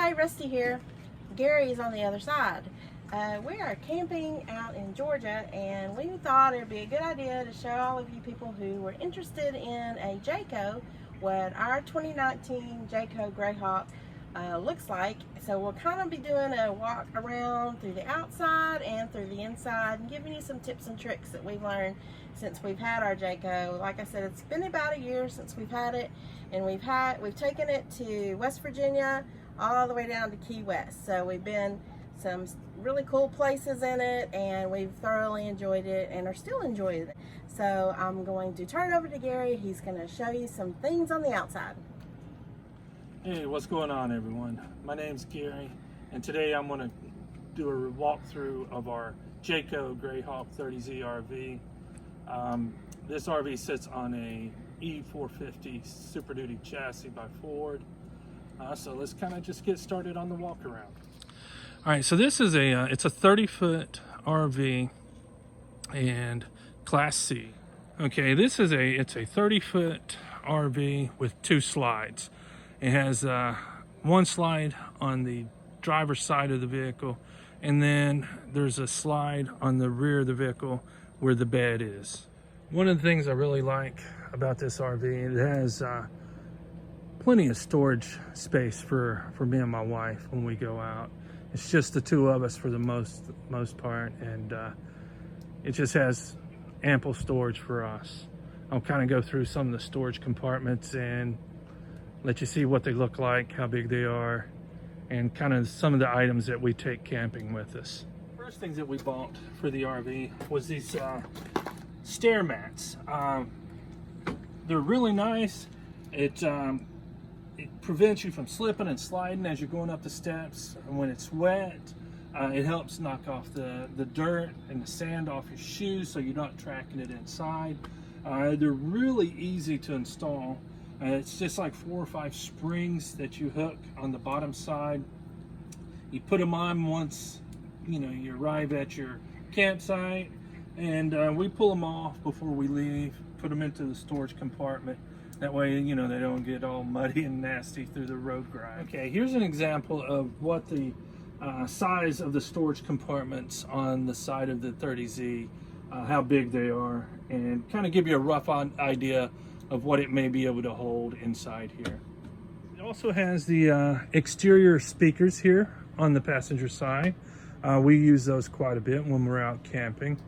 Hi, Rusty here. Gary is on the other side. We are camping out in Georgia, and we thought it would be a good idea to show all of you people who were interested in a Jayco what our 2019 Jayco Greyhawk looks like. So we'll kind of be doing a walk around through the outside and through the inside and giving you some tips and tricks that we've learned since we've had our Jayco. Like I said, it's been about a year since we've had it, and we've taken it to West Virginia all the way down to Key West. So we've been some really cool places in it, and we've thoroughly enjoyed it and are still enjoying it. So I'm going to turn it over to Gary. He's going to show you some things on the outside. Hey, what's going on, everyone? My name's Gary, and today I'm going to do a walkthrough of our Jayco Greyhawk 30Z RV. This RV sits on a E450 Super Duty chassis by Ford. So let's kind of just get started on the walk around. All right, so this is it's a 30-foot RV and Class C. Okay, it's a 30-foot RV with 2 slides. It has one slide on the driver's side of the vehicle, and then there's a slide on the rear of the vehicle where the bed is. One of the things I really like about this RV, it has plenty of storage space for me and my wife when we go out. It's just the 2 of us for the most part, and it just has ample storage for us. I'll kind of go through some of the storage compartments and let you see what they look like, how big they are, and kind of some of the items that we take camping with us. First things that we bought for the RV was these stair mats. They're really nice. It prevents you from slipping and sliding as you're going up the steps. And when it's wet, it helps knock off the dirt and the sand off your shoes so you're not tracking it inside. They're really easy to install. It's just like 4 or 5 springs that you hook on the bottom side. You put them on once you arrive at your campsite, and we pull them off before we leave, put them into the storage compartment. That way, they don't get all muddy and nasty through the road grime. Okay, here's an example of what the size of the storage compartments on the side of the 30Z, how big they are, and kind of give you a rough idea of what it may be able to hold inside here. It also has the exterior speakers here on the passenger side. We use those quite a bit when we're out camping.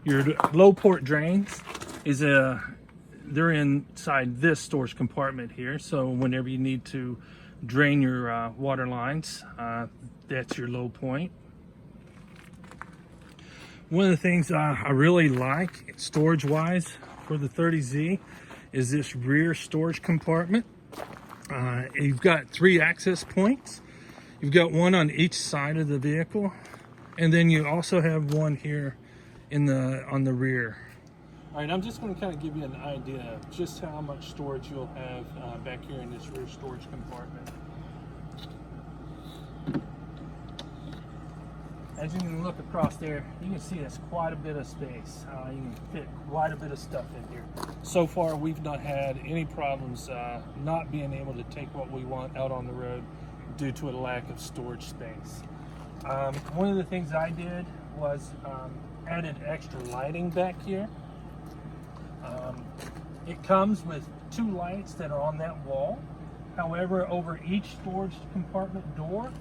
Your low port drains they're inside this storage compartment here. So whenever you need to drain your water lines, that's your low point. One of the things I really like storage-wise for the 30Z is this rear storage compartment. You've got 3 access points. You've got one on each side of the vehicle, and then you also have one here on the rear. All right, I'm just going to kind of give you an idea of just how much storage you'll have back here in this rear storage compartment. As you can look across there, you can see there's quite a bit of space. You can fit quite a bit of stuff in here. So far, we've not had any problems not being able to take what we want out on the road due to a lack of storage space. One of the things I did was added extra lighting back here. It comes with 2 lights that are on that wall. However, over each storage compartment door,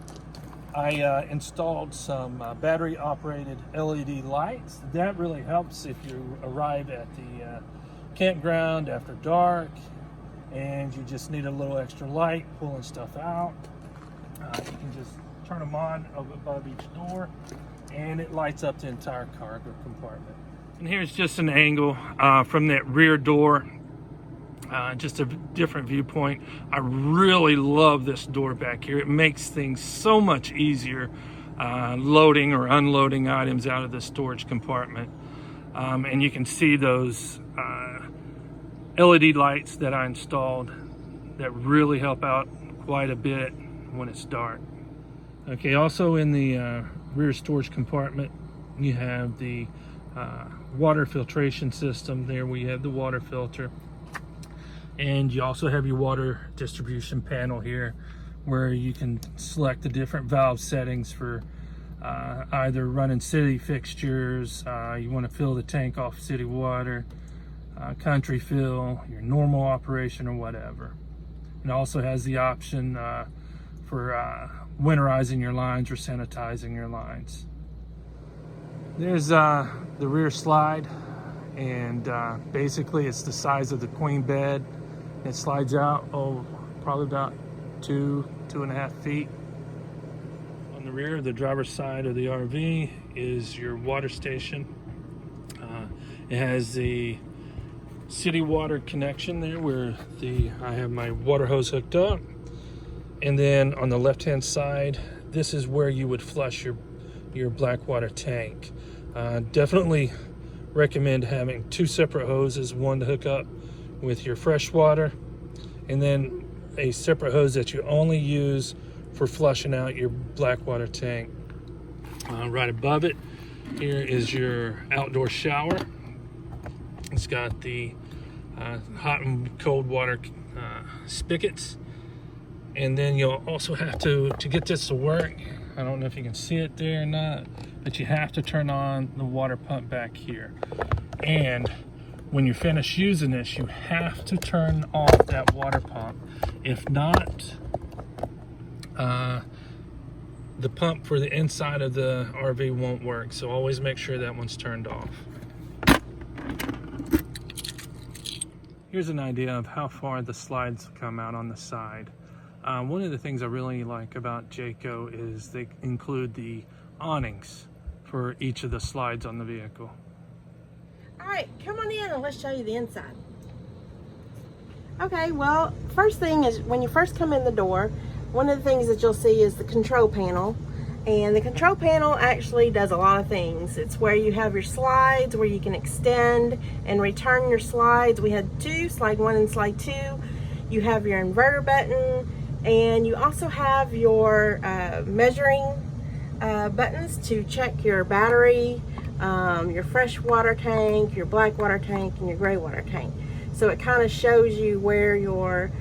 I installed some battery operated LED lights. That really helps if you arrive at the campground after dark and you just need a little extra light pulling stuff out. You can just turn them on above each door, and it lights up the entire cargo compartment. And here's just an angle from that rear door, just a different viewpoint. I really love this door back here. It makes things so much easier loading or unloading items out of the storage compartment. And you can see those LED lights that I installed that really help out quite a bit when it's dark. Okay, also in the rear storage compartment, you have the water filtration system there where you have the water filter. And you also have your water distribution panel here where you can select the different valve settings for either running city fixtures, you want to fill the tank off city water, country fill, your normal operation, or whatever. It also has the option for winterizing your lines or sanitizing your lines. There's the rear slide, and basically it's the size of the queen bed. It slides out, probably about 2.5 feet. On the rear, the driver's side of the RV is your water station. It has the city water connection there where I have my water hose hooked up. And then on the left-hand side, this is where you would flush your black water tank. Definitely recommend having 2 separate hoses, one to hook up with your fresh water, and then a separate hose that you only use for flushing out your black water tank. Right above it here is your outdoor shower. It's got the hot and cold water spigots, and then you'll also have to get this to work, I don't know if you can see it there or not, but you have to turn on the water pump back here. And when you're finished using this, you have to turn off that water pump. If not, the pump for the inside of the RV won't work. So always make sure that one's turned off. Here's an idea of how far the slides come out on the side. One of the things I really like about Jayco is they include the awnings for each of the slides on the vehicle. All right, come on in and let's show you the inside. Okay, well, first thing is when you first come in the door, one of the things that you'll see is the control panel. And the control panel actually does a lot of things. It's where you have your slides, where you can extend and return your slides. We had 2, slide 1 and slide 2. You have your inverter button, and you also have your measuring buttons to check your battery, your fresh water tank, your black water tank, and your gray water tank. So it kind of shows you where your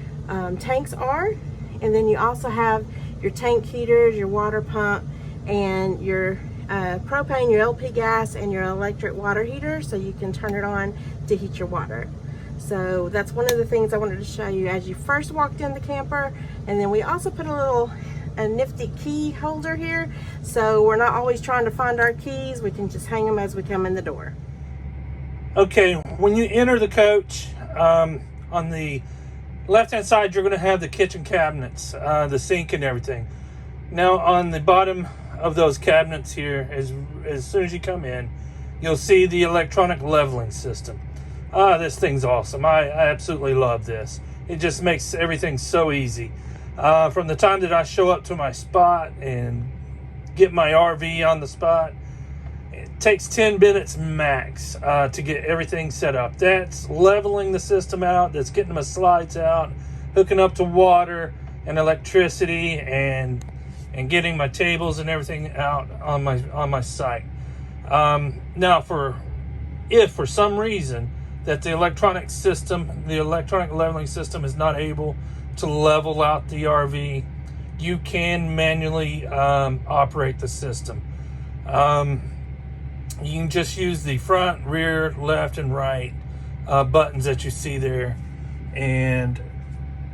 tanks are. And then you also have your tank heaters, your water pump, and your propane, your LP gas, and your electric water heater, so you can turn it on to heat your water. So that's one of the things I wanted to show you as you first walked in the camper. And then we also put a nifty key holder here, so we're not always trying to find our keys. We can just hang them as we come in the door. Okay, when you enter the coach, on the left-hand side, you're going to have the kitchen cabinets, the sink and everything. Now, on the bottom of those cabinets here, as soon as you come in, you'll see the electronic leveling system. This thing's awesome. I absolutely love this. It just makes everything so easy. From the time that I show up to my spot and get my RV on the spot, it takes 10 minutes max to get everything set up. That's leveling the system out, that's getting my slides out, hooking up to water and electricity, and getting my tables and everything out on my site. Now, if for some reason that the electronic leveling system is not able to level out the RV, you can manually operate the system. You can just use the front, rear, left, and right buttons that you see there and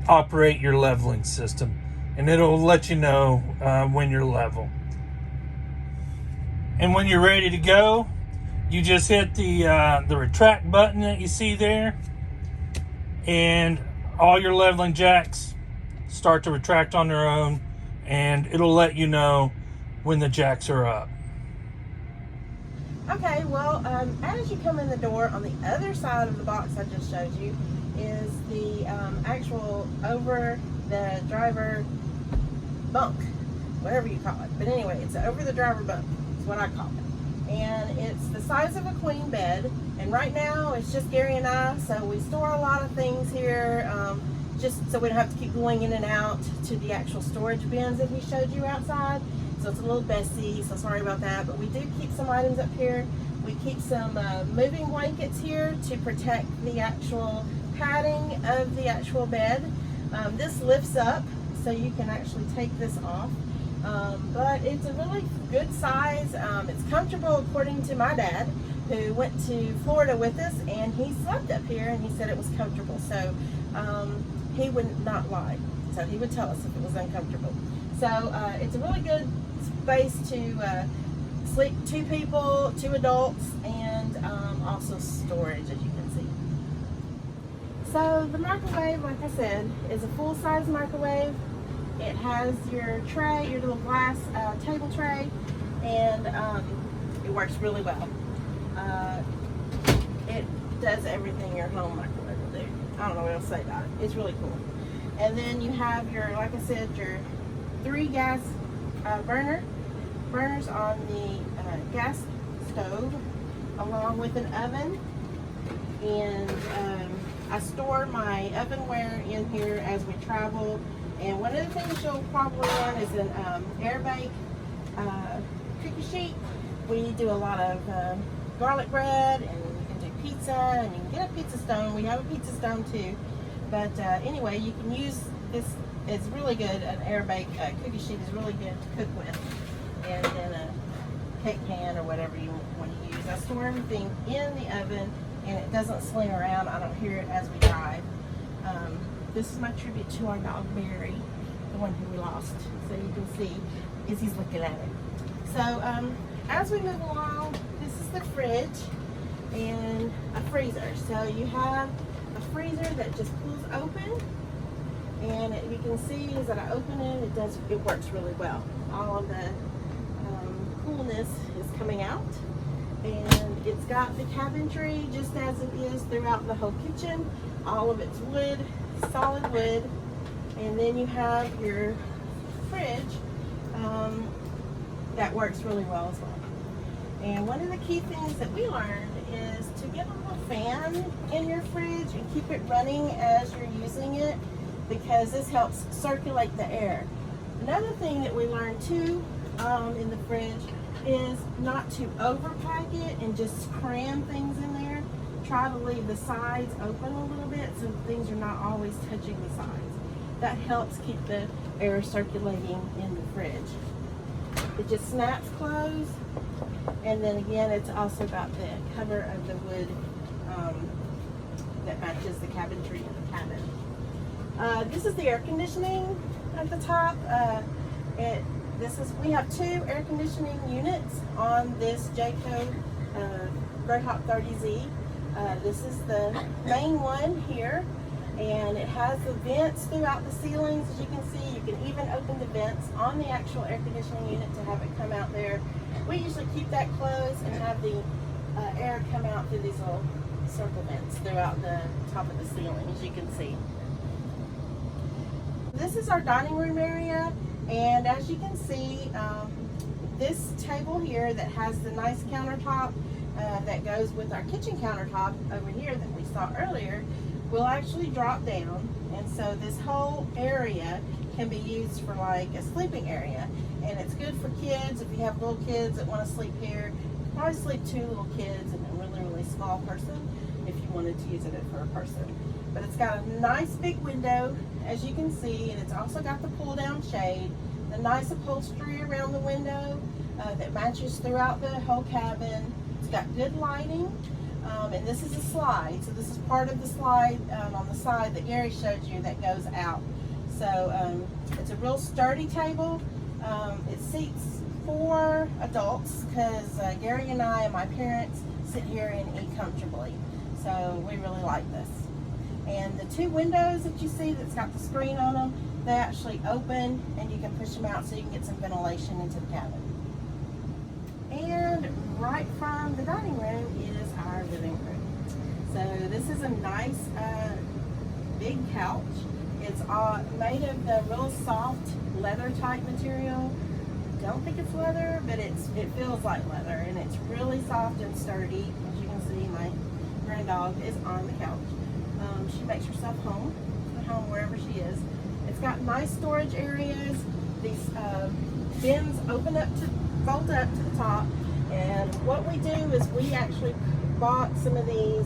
operate your leveling system. And it'll let you know when you're level. And when you're ready to go, you just hit the retract button that you see there, and all your leveling jacks start to retract on their own, and it'll let you know when the jacks are up. Okay, well, as you come in the door, on the other side of the box I just showed you is the actual over the driver bunk, whatever you call it. But anyway, it's over the driver bunk, is what I call it. And it's the size of a queen bed. And right now it's just Gary and I, so we store a lot of things here, just so we don't have to keep going in and out to the actual storage bins that we showed you outside. So it's a little messy, so sorry about that. But we do keep some items up here. We keep some moving blankets here to protect the actual padding of the actual bed. This lifts up so you can actually take this off. But it's a really good size. It's comfortable according to my dad, who went to Florida with us, and he slept up here and he said it was comfortable. So he would not lie. So he would tell us if it was uncomfortable. So it's a really good space to sleep 2 people, 2 adults, and also storage, as you can see. So the microwave, like I said, is a full-size microwave. It has your tray, your little glass table tray, and it works really well. It does everything your home microwave will do. I don't know what else to say about it. It's really cool. And then you have your, like I said, your 3 gas burners on the gas stove, along with an oven. And I store my ovenware in here as we travel. And one of the things you'll probably learn is an air bake cookie sheet. We do a lot of garlic bread, and you can do pizza, and you can get a pizza stone. We have a pizza stone too. But anyway, you can use this. It's really good. An air bake cookie sheet is really good to cook with. And then a cake pan or whatever you want to use. I store everything in the oven, and it doesn't sling around. I don't hear it as we drive. This is my tribute to our dog Barry, the one who we lost. So you can see Izzy's looking at it. So as we move along, this is the fridge and a freezer. So you have a freezer that just pulls open, and you can see as I open it, it works really well. All of the coolness is coming out, and it's got the cabinetry just as it is throughout the whole kitchen. All of it's wood, solid wood. And then you have your fridge that works really well as well. And one of the key things that we learned is to get a little fan in your fridge and keep it running as you're using it, because this helps circulate the air. Another thing that we learned too in the fridge is not to overpack it and just cram things in there. Try to leave the sides open a little bit so things are not always touching the sides. That helps keep the air circulating in the fridge. It just snaps closed, and then again, it's also got the cover of the wood that matches the cabinetry in the cabin. This is the air conditioning at the top. We have 2 air conditioning units on this Jayco Greyhawk 30Z. This is the main one here, and it has the vents throughout the ceilings. As you can see, you can even open the vents on the actual air conditioning unit to have it come out there. We usually keep that closed and have the air come out through these little circle vents throughout the top of the ceiling, as you can see. This is our dining room area, and as you can see, this table here that has the nice countertop that goes with our kitchen countertop over here that we saw earlier will actually drop down, and so this whole area can be used for like a sleeping area. And it's good for kids. If you have little kids that want to sleep here, you can probably sleep 2 little kids and a really, really small person if you wanted to use it for a person. But it's got a nice big window, as you can see, and it's also got the pull down shade, the nice upholstery around the window that matches throughout the whole cabin. It's got good lighting, and this is a slide. So this is part of the slide on the side that Gary showed you that goes out. So it's a real sturdy table. It seats 4 adults because Gary and I and my parents sit here and eat comfortably. So we really like this. And the 2 windows that you see that's got the screen on them, they actually open and you can push them out so you can get some ventilation into the cabin. And right from the dining room is our living room. So this is a nice big couch. It's made of the real soft leather type material. I don't think it's leather, but it feels like leather, and it's really soft and sturdy. As you can see, my grand dog is on the couch. She makes herself home wherever she is. It's got nice storage areas. These bins fold up to the top, And what we do is we actually bought some of these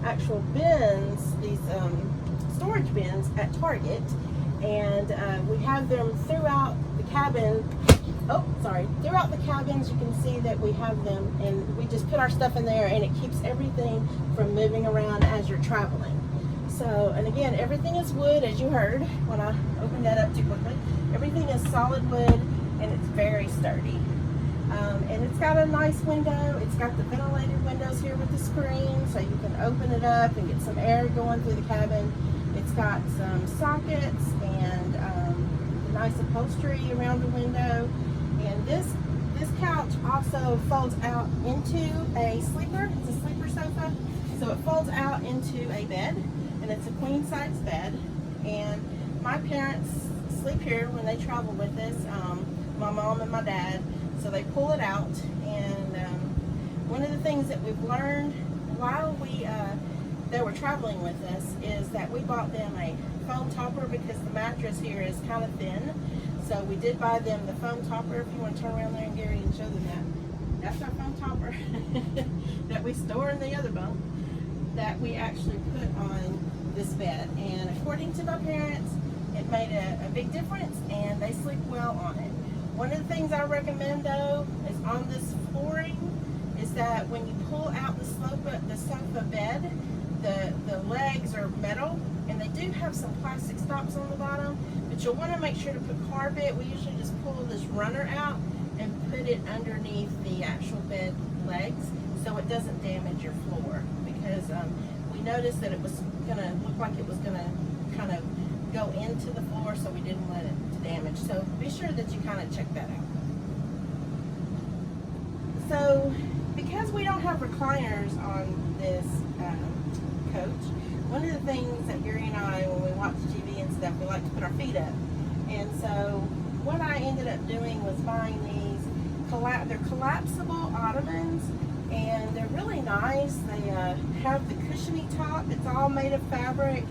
actual bins, these storage bins at Target, and we have them throughout the cabin. Throughout the cabins you can see that we have them, and we just put our stuff in there, and it keeps everything from moving around as you're traveling. So, and again, everything is wood, as you heard when I opened that up too quickly. Everything is solid wood, and it's very sturdy. And it's got a nice window. It's got the ventilated windows here with the screen, so you can open it up and get some air going through the cabin. It's got some sockets and nice upholstery around the window. And this couch also folds out into a sleeper. It's a sleeper sofa, so it folds out into a bed, and it's a queen size bed. And my parents sleep here when they travel with us, my mom and my dad. So they pull it out, and one of the things that we've learned while they were traveling with us is that we bought them a foam topper, because the mattress here is kind of thin. So we did buy them the foam topper. If you want to turn around there, and Gary, and show them that's our foam topper that we store in the other bunk, that we actually put on this bed. And according to my parents, it made a big difference, and they sleep well on it. One of the things I recommend, though, is on this flooring, is that when you pull out the sofa bed, the legs are metal, and they do have some plastic stops on the bottom, but you'll want to make sure to put carpet. We usually just pull this runner out and put it underneath the actual bed legs, so it doesn't damage your floor, because we noticed that it was going to look like it was going to kind of go into the floor, so we didn't let it damage. So be sure that you kind of check that out. So because we don't have recliners on this coach, one of the things that Gary and I, when we watch TV and stuff, we like to put our feet up. And so what I ended up doing was buying these, they're collapsible ottomans, and they're really nice. They have the cushiony top. It's all made of fabric,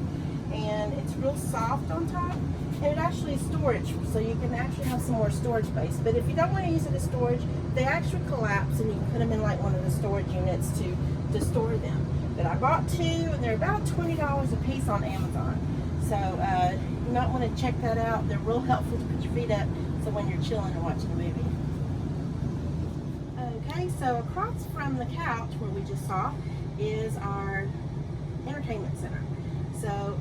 and it's real soft on top. And it actually is storage, so you can actually have some more storage space. But if you don't want to use it as storage, they actually collapse, and you can put them in like one of the storage units to store them. But I bought two, and they're about $20 a piece on Amazon. So you might want to check that out. They're real helpful to put your feet up, so when you're chilling and watching a movie. Okay, so across from the couch where we just saw is our entertainment center. So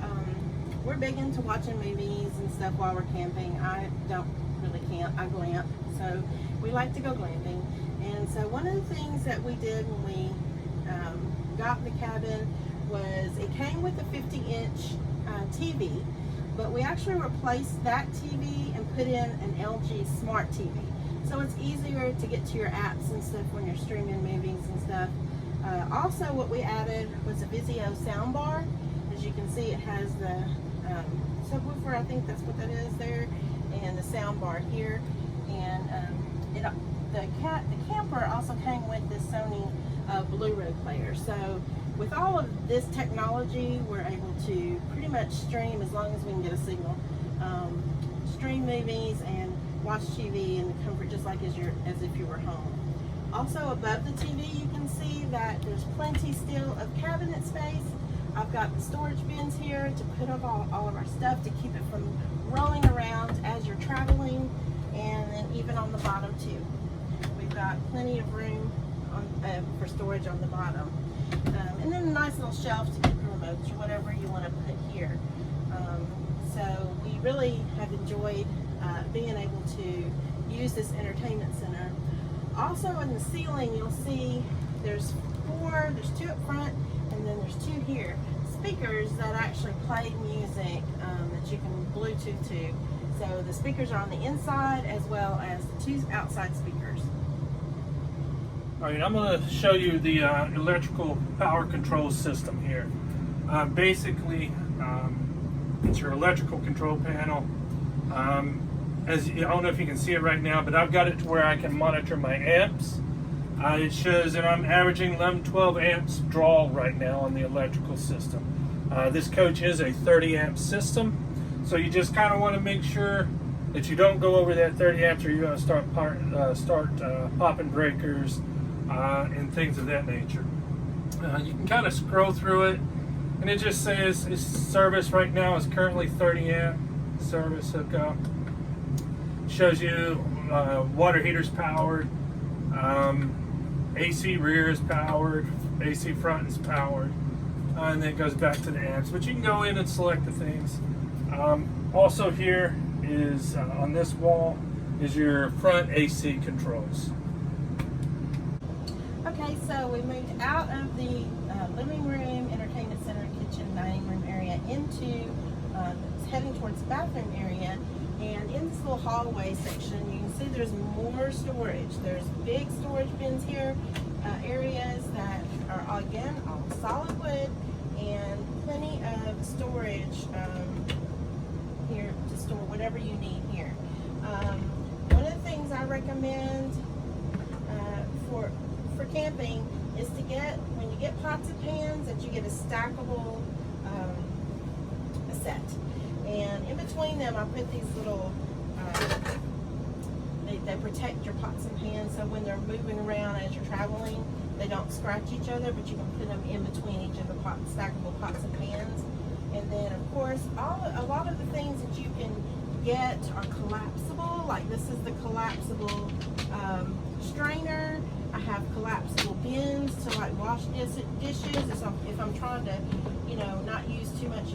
we're big into watching movies and stuff while we're camping. I don't really camp, I glamp. So we like to go glamping. And so one of the things that we did when we got in the cabin was it came with a 50-inch TV, but we actually replaced that TV and put in an LG Smart TV. So it's easier to get to your apps and stuff when you're streaming movies and stuff. Also, what we added was a Vizio soundbar. As you can see, it has the subwoofer, I think that's what that is there, and the soundbar here. And the camper also came with this Sony Blu-ray player. So with all of this technology, we're able to pretty much stream, as long as we can get a signal, stream movies and watch TV in the comfort, just like as if you were home. Also above the TV, you can see that there's plenty still of cabinet space. I've got the storage bins here to put up all of our stuff to keep it from rolling around as you're traveling, and then even on the bottom too. We've got plenty of room for storage on the bottom. And then a nice little shelf to get the remotes or whatever you want to put here. So we really have enjoyed being able to use this entertainment center. Also in the ceiling, you'll see there's two up front, and then there's two here. Speakers that actually play music that you can Bluetooth to. So the speakers are on the inside as well as the two outside speakers. Alright, I'm going to show you the electrical power control system here. Basically, it's your electrical control panel. I don't know if you can see it right now, but I've got it to where I can monitor my amps. It shows that I'm averaging 11-12 amps draw right now on the electrical system. This coach is a 30 amp system, so you just kind of want to make sure that you don't go over that 30 amps, or you're going to start popping breakers, and things of that nature. You can kind of scroll through it, and it just says its service right now is currently 30 amp service hookup. Shows you water heaters powered, AC rear is powered, AC front is powered, and then it goes back to the amps. But you can go in and select the things. Also here is on this wall is your front AC controls. Okay, so we moved out of the living room, entertainment center, kitchen, dining room area into heading towards the bathroom area. And in this little hallway section, you can see there's more storage. There's big storage bins here, areas that are, again, all solid wood, and plenty of storage here to store whatever you need here. One of the things I recommend for camping is to get, when you get pots and pans, that you get a stackable set. And in between them, I put these little, they protect your pots and pans, so when they're moving around as you're traveling, they don't scratch each other, but you can put them in between each of the stackable pots and pans. And then, of course, a lot of the things that you can get are collapsible. Like this is the collapsible strainer. I have collapsible bins to like wash dishes if I'm trying to, you know, not use too much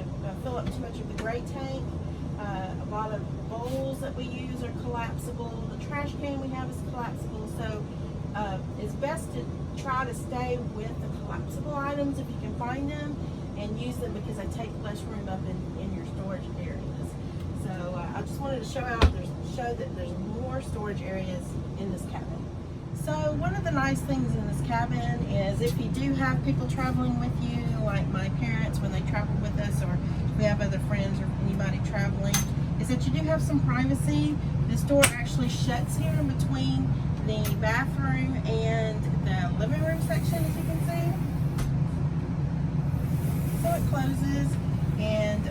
fill up too much of the gray tank. A lot of the bowls that we use are collapsible. The trash can we have is collapsible. So it's best to try to stay with the collapsible items if you can find them, and use them because they take less room up in your storage areas. So I just wanted to show that there's more storage areas in this cabin. So one of the nice things in this cabin is if you do have people traveling with you, like my parents when they travel with us, or if we have other friends or anybody traveling, is that you do have some privacy. This door actually shuts here in between the bathroom and the living room section, as you can see. So it closes, and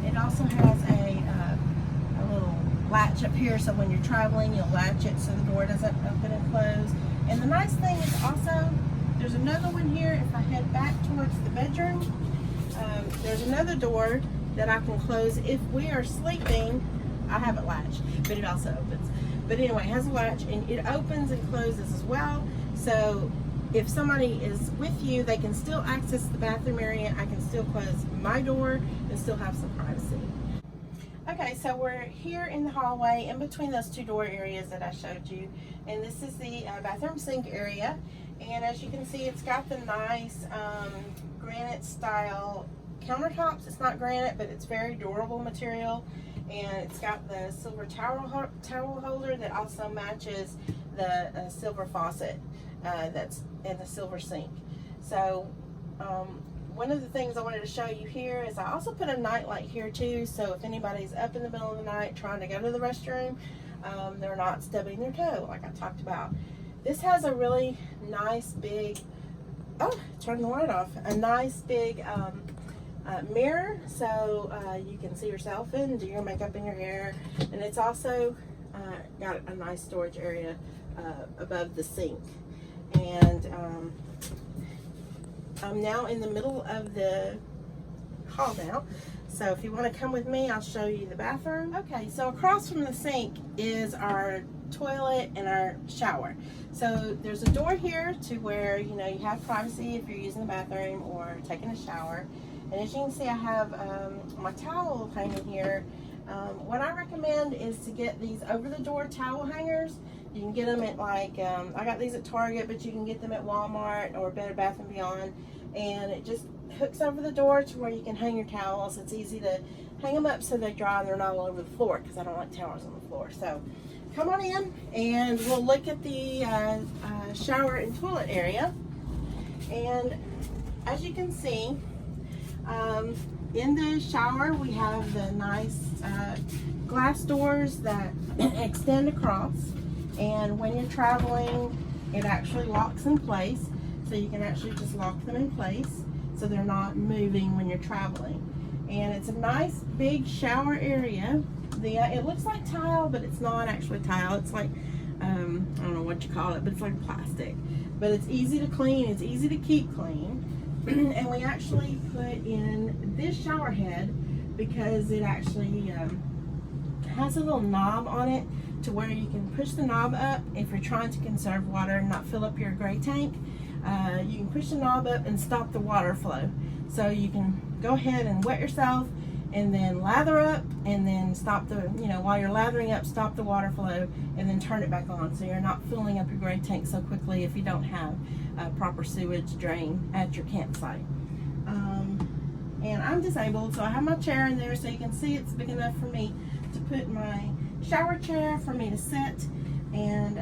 it also has a little latch up here, so when you're traveling you'll latch it so the door doesn't open and close. And the nice thing is also there's another one here. If I head back towards the bedroom, there's another door that I can close if we are sleeping. I have it latched, but it also opens. But anyway, it has a latch and it opens and closes as well. So if somebody is with you, they can still access the bathroom area. I can still close my door and still have some privacy. Okay, so we're here in the hallway in between those two door areas that I showed you. And this is the bathroom sink area. And as you can see, it's got the nice granite style countertops. It's not granite, but it's very durable material. And it's got the silver towel holder that also matches the silver faucet that's in the silver sink. So one of the things I wanted to show you here is I also put a night light here too, so if anybody's up in the middle of the night trying to go to the restroom, they're not stubbing their toe like I talked about. This has a really nice big, turn the light off, a nice big mirror, so you can see yourself and do your makeup and your hair. And it's also got a nice storage area above the sink. And I'm now in the middle of the hall now, so if you want to come with me, I'll show you the bathroom. Okay, so across from the sink is our toilet and our shower. So there's a door here to where, you know, you have privacy if you're using the bathroom or taking a shower. And as you can see, I have my towel hanging here. What I recommend is to get these over-the-door towel hangers. You can get them at like, I got these at Target, but you can get them at Walmart or Better Bath & Beyond. And it just hooks over the door to where you can hang your towels. It's easy to hang them up so they dry and they're not all over the floor, because I don't like towels on the floor. So come on in and we'll look at the shower and toilet area. And as you can see, in the shower we have the nice glass doors that extend across, and when you're traveling it actually locks in place, so you can actually just lock them in place so they're not moving when you're traveling. And it's a nice big shower area. It looks like tile, but it's not actually tile. It's like I don't know what you call it, but it's like plastic. but it's easy to clean, it's easy to keep clean. And we actually put in this shower head because it actually has a little knob on it to where you can push the knob up if you're trying to conserve water and not fill up your gray tank. You can push the knob up and stop the water flow. So you can go ahead and wet yourself and then lather up and then stop the, while you're lathering up, stop the water flow and then turn it back on, so you're not filling up your gray tank so quickly if you don't have a proper sewage drain at your campsite. And I'm disabled, so I have my chair in there so you can see it's big enough for me to put my shower chair for me to sit, and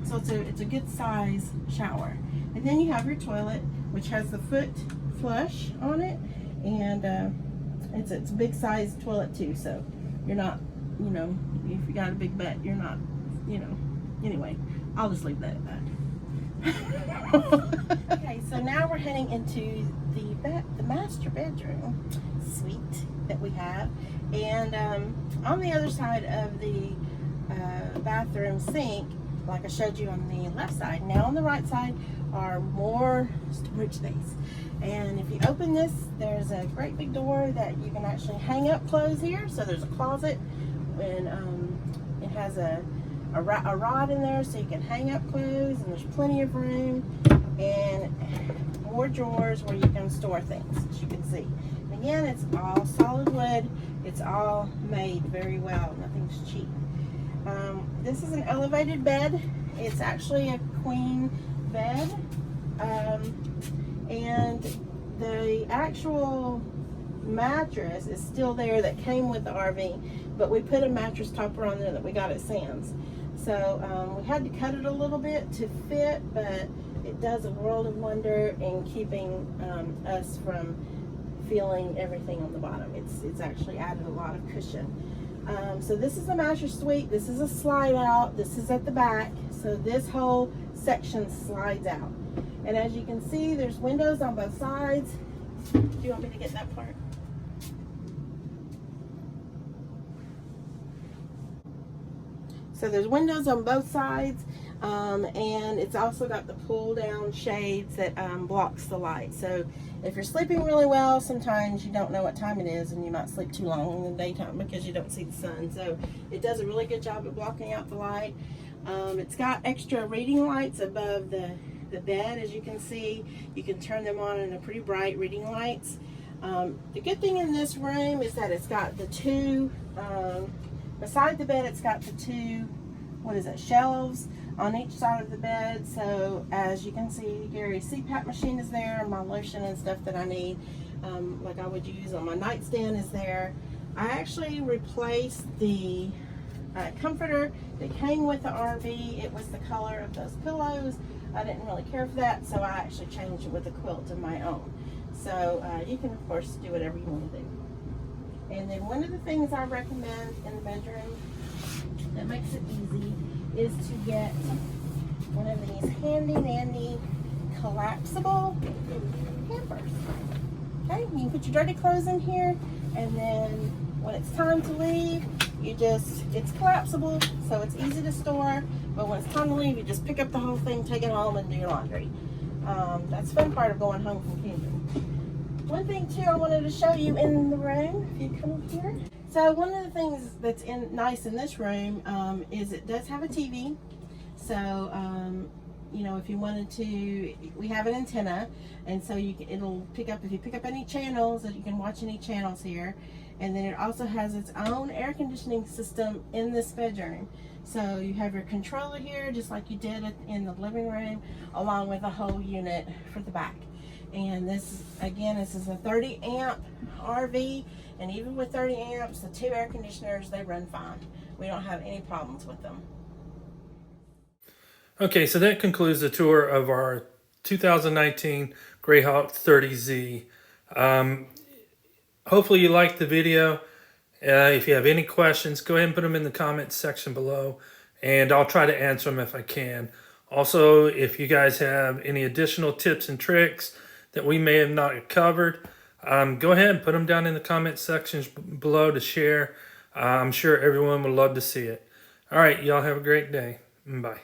so it's a good size shower. And then you have your toilet, which has the foot flush on it, and it's a big size toilet too, so you're not, if you got a big butt, you're not, anyway, I'll just leave that at that. Okay, so now we're heading into the master bedroom suite that we have, and on the other side of the bathroom sink, like I showed you on the left side, now on the right side are more storage space. And if you open this, there's a great big door that you can actually hang up clothes here. So there's a closet, and it has a rod in there so you can hang up clothes, and there's plenty of room, and more drawers where you can store things, as you can see. And again, it's all solid wood. It's all made very well. Nothing's cheap. This is an elevated bed. It's actually a queen bed, and the actual mattress is still there that came with the RV, but we put a mattress topper on there that we got at Sam's. So we had to cut it a little bit to fit, but it does a world of wonder in keeping us from feeling everything on the bottom. It's actually added a lot of cushion. So this is the mattress suite. This is a slide out. This is at the back. So this whole section slides out. And as you can see, there's windows on both sides. Do you want me to get that part? So there's windows on both sides, and it's also got the pull down shades that blocks the light. So if you're sleeping really well, sometimes you don't know what time it is and you might sleep too long in the daytime because you don't see the sun. So it does a really good job at blocking out the light. It's got extra reading lights above the bed, as you can see. You can turn them on, and they're pretty bright reading lights. The good thing in this room is that it's got the two, beside the bed, it's got the two, shelves on each side of the bed. So as you can see, Gary's CPAP machine is there, and my lotion and stuff that I need, like I would use on my nightstand, is there. I actually replaced the comforter that came with the RV. It was the color of those pillows. I didn't really care for that, so I actually changed it with a quilt of my own. So you can, of course, do whatever you want to do. And then one of the things I recommend in the bedroom that makes it easy is to get one of these handy dandy collapsible hampers. Okay, you can put your dirty clothes in here, and then when it's time to leave, it's collapsible, so it's easy to store, but when it's time to leave, you just pick up the whole thing, take it home, and do your laundry. That's the fun part of going home from camping. One thing too I wanted to show you in the room, if you come up here. So one of the things that's nice in this room is it does have a TV. So if you wanted to, we have an antenna, and so it'll pick up, if you pick up any channels, that you can watch any channels here. And then it also has its own air conditioning system in this bedroom. So you have your controller here, just like you did in the living room, along with a whole unit for the back. And this is a 30 amp RV, and even with 30 amps, the two air conditioners, they run fine. We don't have any problems with them. Okay, so that concludes the tour of our 2019 Greyhawk 30Z. Hopefully you liked the video. If you have any questions, go ahead and put them in the comments section below, and I'll try to answer them if I can. Also, if you guys have any additional tips and tricks that we may have not covered, go ahead and put them down in the comment sections below to share. I'm sure everyone would love to see it. All right, y'all have a great day. Bye.